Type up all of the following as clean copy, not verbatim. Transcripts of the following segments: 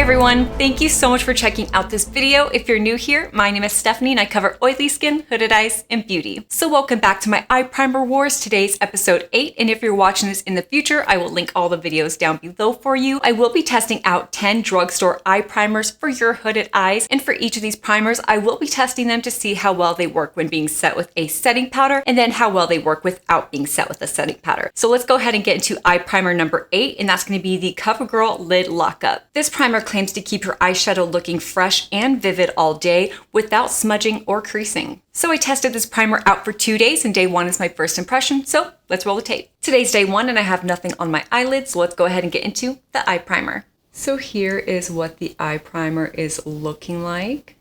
everyone, thank you so much for checking out this video. If you're new here, my name is Stephanie and I cover oily skin, hooded eyes, and beauty. So welcome back to my eye primer wars. Today's episode 8, and if you're watching this in the future, I will link all the videos down below for you. I will be testing out 10 drugstore eye primers for your hooded eyes, and for each of these primers, I will be testing them to see how well they work when being set with a setting powder, and then how well they work without being set with a setting powder. So let's go ahead and get into eye primer number 8, and that's going to be the CoverGirl Lid Lock Up. This primer claims to keep your eyeshadow looking fresh and vivid all day without smudging or creasing. So I tested this primer out for 2 days, and day 1 is my first impression, so let's roll the tape. Today's day 1 and I have nothing on my eyelids, so let's go ahead and get into the eye primer. So here is what the eye primer is looking like.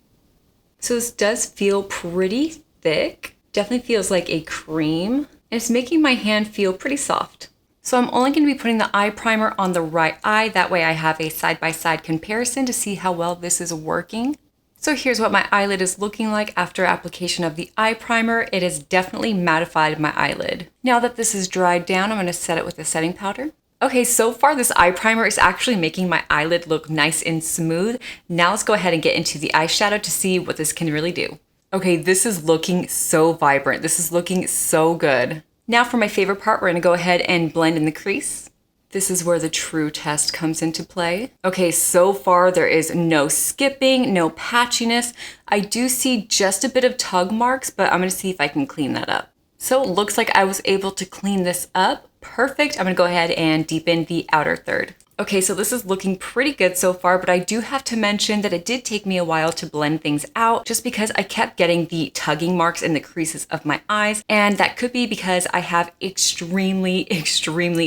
So this does feel pretty thick, definitely feels like a cream, and it's making my hand feel pretty soft. So I'm only going to be putting the eye primer on the right eye, that way I have a side-by-side comparison to see how well this is working. So here's what my eyelid is looking like after application of the eye primer. It has definitely mattified my eyelid. Now that this is dried down, I'm going to set it with a setting powder. Okay, so far this eye primer is actually making my eyelid look nice and smooth. Now let's go ahead and get into the eyeshadow to see what this can really do. Okay, this is looking so vibrant. This is looking so good. Now for my favorite part, we're gonna go ahead and blend in the crease. This is where the true test comes into play. Okay, so far there is no skipping, no patchiness. I do see just a bit of tug marks, but I'm gonna see if I can clean that up. So it looks like I was able to clean this up. Perfect. I'm gonna go ahead and deepen the outer third. Okay, so this is looking pretty good so far, but I do have to mention that it did take me a while to blend things out just because I kept getting the tugging marks in the creases of my eyes. And that could be because I have extremely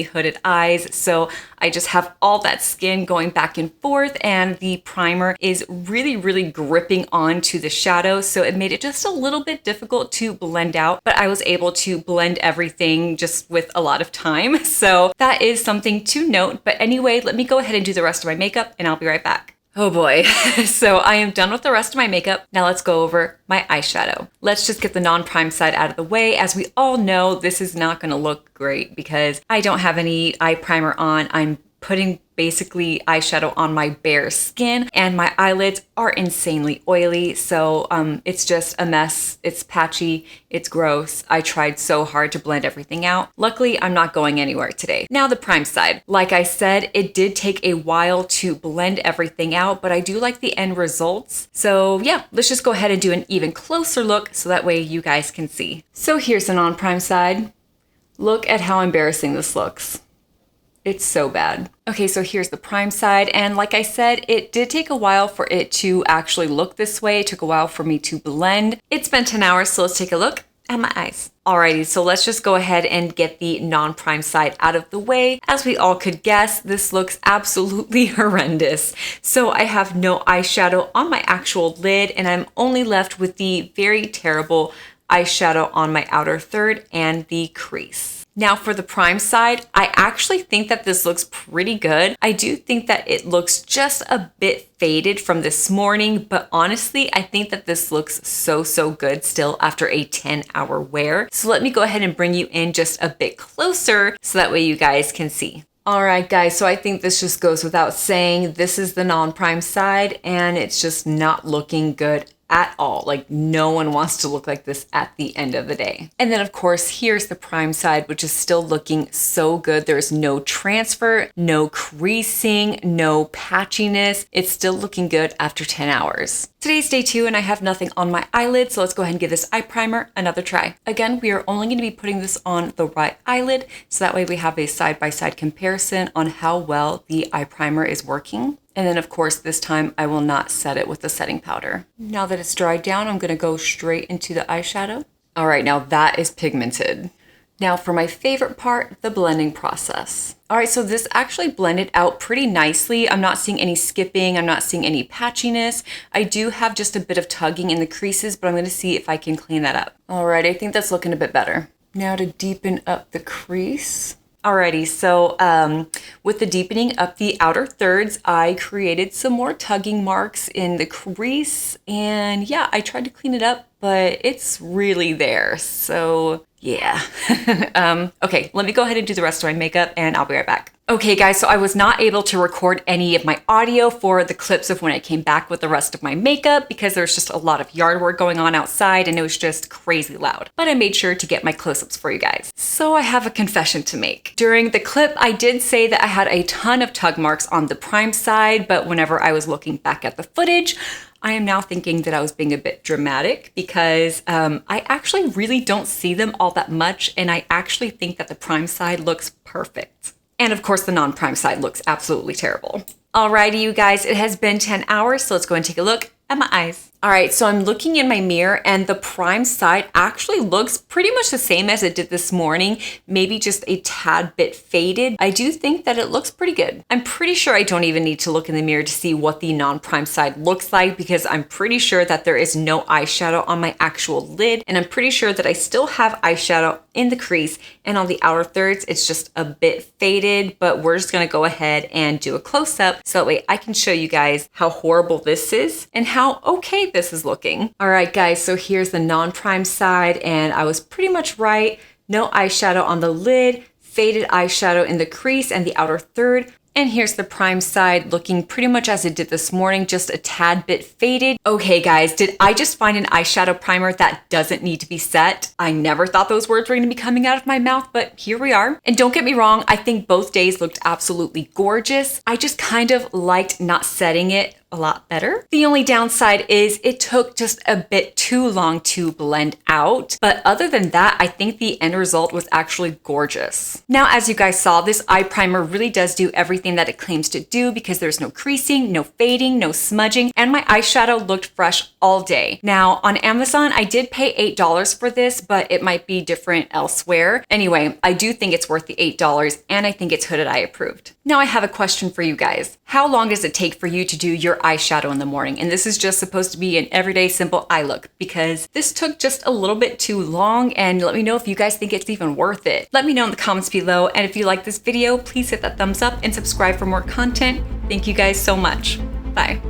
hooded eyes. So I just have all that skin going back and forth, and the primer is really gripping onto the shadow. So it made it just a little bit difficult to blend out, but I was able to blend everything just with a lot of time. So that is something to note. But anyway, let me go ahead and do the rest of my makeup and I'll be right back. Oh boy. So I am done with the rest of my makeup. Now let's go over my eyeshadow. Let's just get the non-prime side out of the way. As we all know, this is not going to look great because I don't have any eye primer on. I'm putting basically eyeshadow on my bare skin, and my eyelids are insanely oily. So it's just a mess. It's patchy. It's gross. I tried so hard to blend everything out. Luckily, I'm not going anywhere today. Now the prime side. Like I said, it did take a while to blend everything out, but I do like the end results. So yeah, let's just go ahead and do an even closer look so that way you guys can see. So here's the non-prime side. Look at how embarrassing this looks. It's so bad. Okay, so here's the prime side. And like I said, it did take a while for it to actually look this way. It took a while for me to blend. It's been 10 hours, so let's take a look at my eyes. Alrighty, so let's just go ahead and get the non-prime side out of the way. As we all could guess, this looks absolutely horrendous. So I have no eyeshadow on my actual lid, and I'm only left with the very terrible eyeshadow on my outer third and the crease. Now for the prime side, I actually think that this looks pretty good. I do think that it looks just a bit faded from this morning, but honestly, I think that this looks so good still after a 10-hour wear. So let me go ahead and bring you in just a bit closer so that way you guys can see. All right, guys, so I think this just goes without saying. This is the non-prime side, and it's just not looking good at all. Like, no one wants to look like this at the end of the day. And then of course, here's the prime side, which is still looking so good. There's no transfer, no creasing, no patchiness. It's still looking good after 10 hours. Today's day 2 and I have nothing on my eyelid, so let's go ahead and give this eye primer another try. Again, we are only going to be putting this on the right eyelid, so that way we have a side-by-side comparison on how well the eye primer is working. And then of course, this time I will not set it with the setting powder. Now that it's dried down, I'm gonna go straight into the eyeshadow. All right, now that is pigmented. Now for my favorite part, the blending process. All right, so this actually blended out pretty nicely. I'm not seeing any skipping. I'm not seeing any patchiness. I do have just a bit of tugging in the creases, but I'm gonna see if I can clean that up. All right, I think that's looking a bit better. Now to deepen up the crease. Alrighty, so with the deepening up the outer thirds, I created some more tugging marks in the crease, and yeah, I tried to clean it up, but it's really there. So Yeah. Okay, let me go ahead and do the rest of my makeup and I'll be right back. Okay guys, so I was not able to record any of my audio for the clips of when I came back with the rest of my makeup because there's just a lot of yard work going on outside and it was just crazy loud. But I made sure to get my close-ups for you guys. So I have a confession to make. During the clip, I did say that I had a ton of tug marks on the prime side, but whenever I was looking back at the footage, I am now thinking that I was being a bit dramatic because I actually really don't see them all that much, and I actually think that the prime side looks perfect. And of course, the non-prime side looks absolutely terrible. Alrighty, you guys, it has been 10 hours, so let's go and take a look at my eyes. All right, so I'm looking in my mirror and the prime side actually looks pretty much the same as it did this morning, maybe just a tad bit faded. I do think that it looks pretty good. I'm pretty sure I don't even need to look in the mirror to see what the non-prime side looks like because I'm pretty sure that there is no eyeshadow on my actual lid, and I'm pretty sure that I still have eyeshadow in the crease, and on the outer thirds it's just a bit faded, but we're just gonna go ahead and do a close-up so that way I can show you guys how horrible this is and how okay this is looking. All right guys, so here's the non-prime side, and I was pretty much right. No eyeshadow on the lid, faded eyeshadow in the crease and the outer third. And here's the prime side looking pretty much as it did this morning, just a tad bit faded. Okay guys, did I just find an eyeshadow primer that doesn't need to be set? I never thought those words were gonna be coming out of my mouth, but here we are. And don't get me wrong, I think both days looked absolutely gorgeous. I just kind of liked not setting it a lot better. The only downside is it took just a bit too long to blend out. But other than that, I think the end result was actually gorgeous. Now, as you guys saw, this eye primer really does do everything that it claims to do because there's no creasing, no fading, no smudging, and my eyeshadow looked fresh all day. Now, on Amazon, I did pay $8 for this, but it might be different elsewhere. Anyway, I do think it's worth the $8, and I think it's Hooded Eye approved. Now, I have a question for you guys. How long does it take for you to do your eyeshadow in the morning? And this is just supposed to be an everyday simple eye look because this took just a little bit too long, and let me know if you guys think it's even worth it. Let me know in the comments below, and if you like this video, please hit that thumbs up and subscribe for more content. Thank you guys so much. Bye.